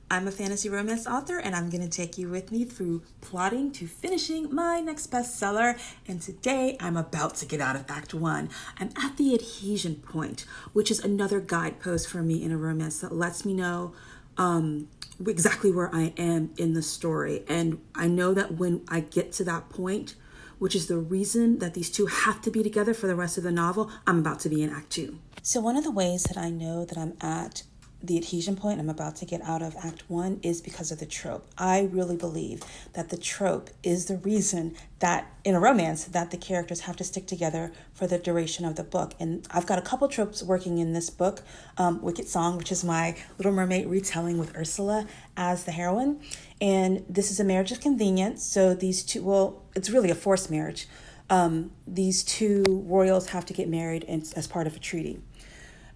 I'm a fantasy romance author, and I'm going to take you with me through plotting to finishing my next bestseller. And today I'm about to get out of Act 1. I'm at the adhesion point, which is another guidepost for me in a romance that lets me know exactly where I am in the story. And I know that when I get to that point, which is the reason that these two have to be together for the rest of the novel, I'm about to be in Act 2. So one of the ways that I know that I'm at the adhesion point, I'm about to get out of Act 1, is because of the trope. I really believe that the trope is the reason that in a romance that the characters have to stick together for the duration of the book. And I've got a couple tropes working in this book. Wicked Song, which is my Little Mermaid retelling with Ursula as the heroine. And this is a marriage of convenience. So these two, well, it's really a forced marriage. These two royals have to get married as part of a treaty.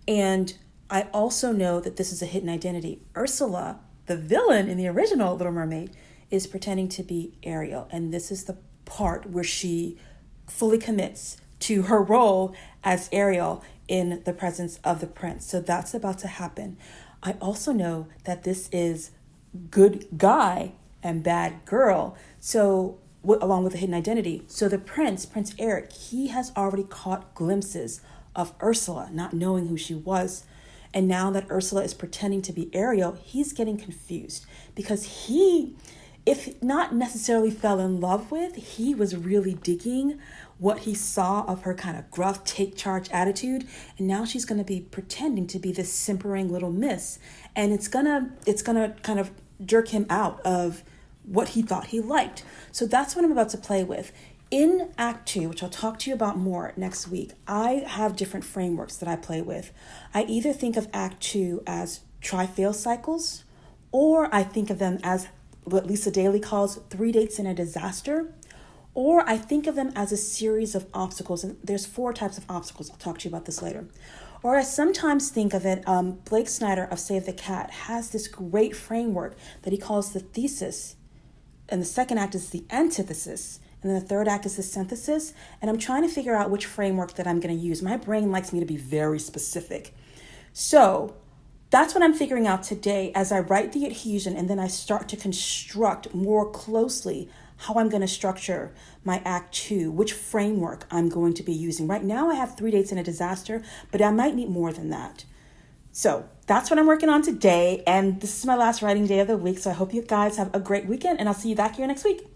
And I also know that this is a hidden identity. Ursula, the villain in the original Little Mermaid, is pretending to be Ariel. And this is the part where she fully commits to her role as Ariel in the presence of the prince. So that's about to happen. I also know that this is good guy and bad girl. So along with the hidden identity. So the Prince Eric, he has already caught glimpses of Ursula, not knowing who she was. And now that Ursula is pretending to be Ariel, he's getting confused because he, if not necessarily fell in love with, he was really digging what he saw of her kind of gruff, take charge attitude. And now she's going to be pretending to be this simpering little miss. And it's gonna kind of jerk him out of what he thought he liked. So that's what I'm about to play with. In Act 2, which I'll talk to you about more next week, I have different frameworks that I play with. I either think of Act 2 as try-fail cycles, or I think of them as what Lisa Daly calls 3 dates in a disaster, or I think of them as a series of obstacles. And there's 4 types of obstacles. I'll talk to you about this later. Or I sometimes think of it, Blake Snyder of Save the Cat has this great framework that he calls the thesis. And the second act is the antithesis. And then the third act is the synthesis. And I'm trying to figure out which framework that I'm going to use. My brain likes me to be very specific. So that's what I'm figuring out today as I write the adhesion and then I start to construct more closely how I'm going to structure my Act 2, which framework I'm going to be using. Right now I have 3 dates in a disaster, but I might need more than that. So that's what I'm working on today. And this is my last writing day of the week. So I hope you guys have a great weekend and I'll see you back here next week.